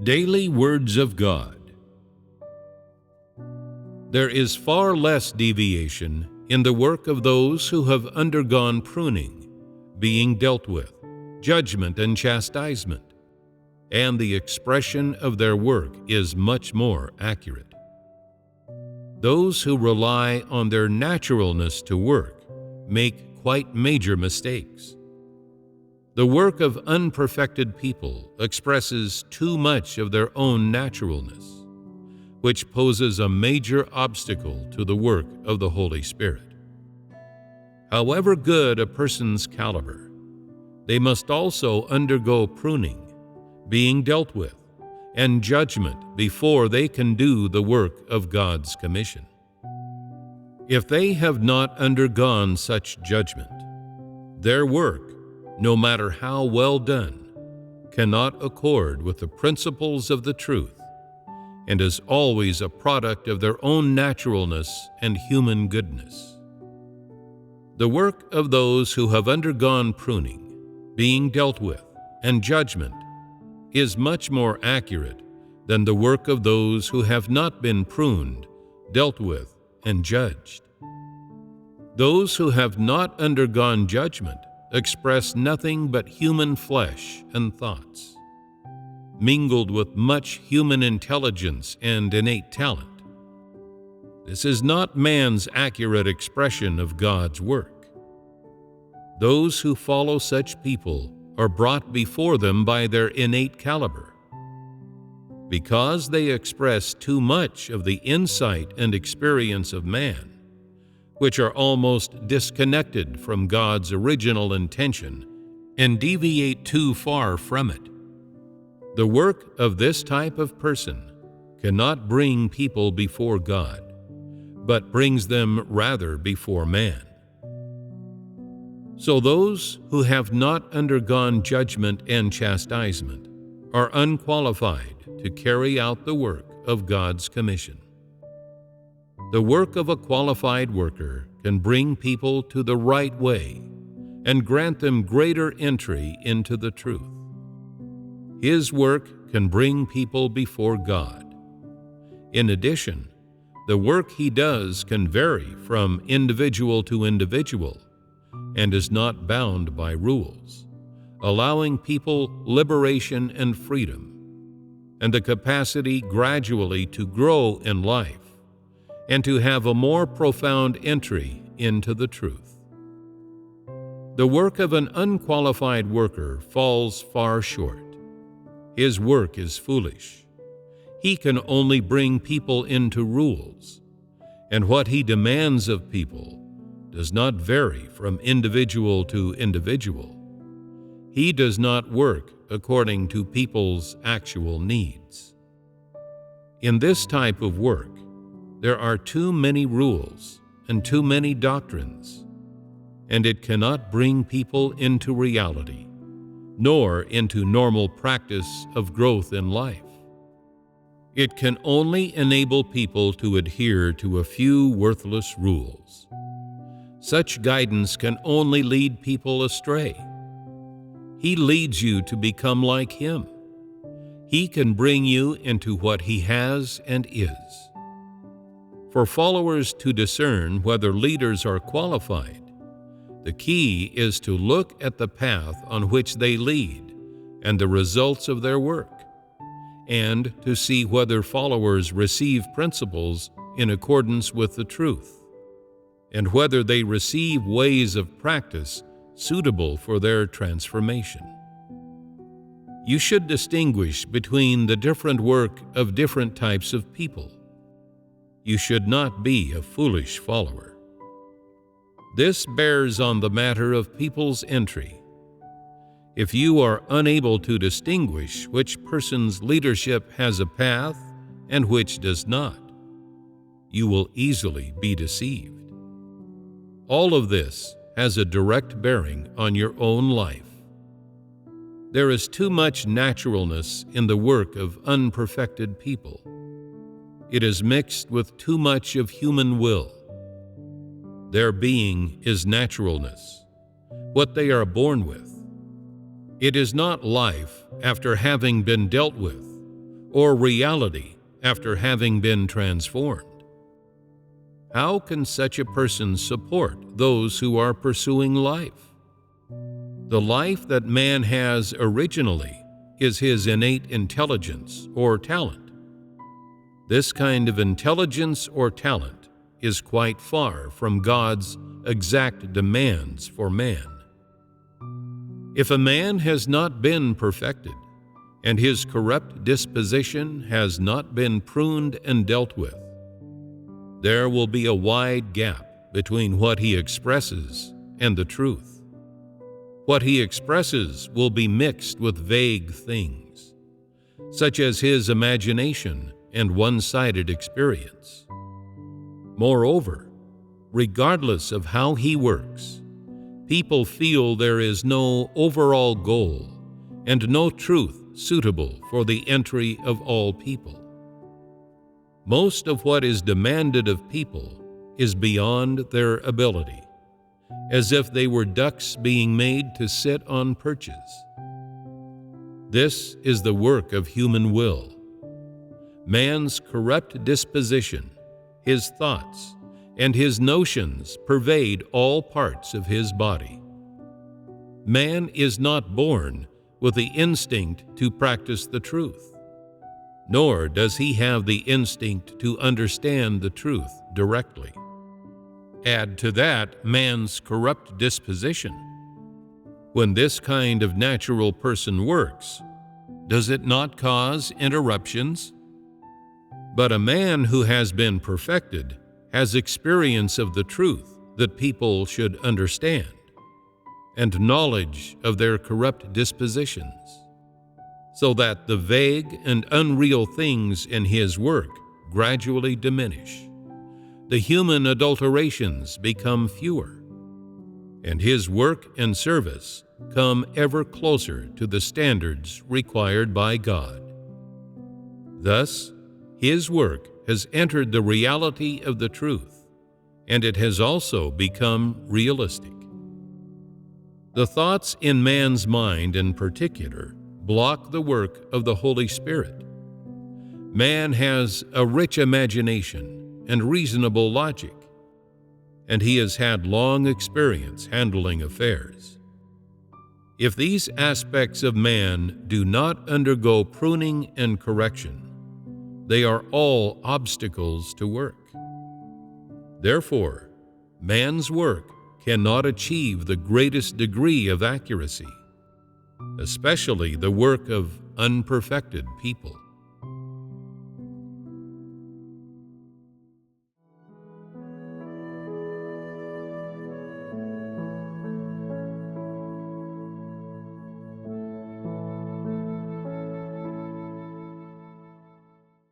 Daily Words of God. There is far less deviation in the work of those who have undergone pruning, being dealt with, judgment and chastisement, and the expression of their work is much more accurate. Those who rely on their naturalness to work make quite major mistakes. The work of unperfected people expresses too much of their own naturalness, which poses a major obstacle to the work of the Holy Spirit. However good a person's caliber, they must also undergo pruning, being dealt with, and judgment before they can do the work of God's commission. If they have not undergone such judgment, their work, no matter how well done, cannot accord with the principles of the truth, and is always a product of their own naturalness and human goodness. The work of those who have undergone pruning, being dealt with, and judgment is much more accurate than the work of those who have not been pruned, dealt with, and judged. Those who have not undergone judgment express nothing but human flesh and thoughts, mingled with much human intelligence and innate talent. This is not man's accurate expression of God's work. Those who follow such people are brought before them by their innate caliber. Because they express too much of the insight and experience of man, which are almost disconnected from God's original intention and deviate too far from it. The work of this type of person cannot bring people before God, but brings them rather before man. So those who have not undergone judgment and chastisement are unqualified to carry out the work of God's commission. The work of a qualified worker can bring people to the right way and grant them greater entry into the truth. His work can bring people before God. In addition, the work he does can vary from individual to individual and is not bound by rules, allowing people liberation and freedom, and the capacity gradually to grow in life and to have a more profound entry into the truth. The work of an unqualified worker falls far short. His work is foolish. He can only bring people into rules, and what he demands of people does not vary from individual to individual. He does not work according to people's actual needs. In this type of work, there are too many rules and too many doctrines, and it cannot bring people into reality, nor into normal practice of growth in life. It can only enable people to adhere to a few worthless rules. Such guidance can only lead people astray. He leads you to become like him. He can bring you into what he has and is. For followers to discern whether leaders are qualified, the key is to look at the path on which they lead and the results of their work, and to see whether followers receive principles in accordance with the truth, and whether they receive ways of practice suitable for their transformation. You should distinguish between the different work of different types of people. You should not be a foolish follower. This bears on the matter of people's entry. If you are unable to distinguish which person's leadership has a path and which does not, you will easily be deceived. All of this has a direct bearing on your own life. There is too much naturalness in the work of unperfected people. It is mixed with too much of human will. Their being is naturalness, what they are born with. It is not life after having been dealt with, or reality after having been transformed. How can such a person support those who are pursuing life? The life that man has originally is his innate intelligence or talent. This kind of intelligence or talent is quite far from God's exact demands for man. If a man has not been perfected, and his corrupt disposition has not been pruned and dealt with, there will be a wide gap between what he expresses and the truth. What he expresses will be mixed with vague things, such as his imagination and one-sided experience. Moreover, regardless of how he works, people feel there is no overall goal and no truth suitable for the entry of all people. Most of what is demanded of people is beyond their ability, as if they were ducks being made to sit on perches. This is the work of human will. Man's corrupt disposition, his thoughts, and his notions pervade all parts of his body. Man is not born with the instinct to practice the truth, nor does he have the instinct to understand the truth directly. Add to that man's corrupt disposition. When this kind of natural person works, does it not cause interruptions? But a man who has been perfected has experience of the truth that people should understand, and knowledge of their corrupt dispositions, so that the vague and unreal things in his work gradually diminish. The human adulterations become fewer, and his work and service come ever closer to the standards required by God. Thus, his work has entered the reality of the truth, and it has also become realistic. The thoughts in man's mind in particular block the work of the Holy Spirit. Man has a rich imagination and reasonable logic, and he has had long experience handling affairs. If these aspects of man do not undergo pruning and correction, they are all obstacles to work. Therefore, man's work cannot achieve the greatest degree of accuracy, especially the work of unperfected people.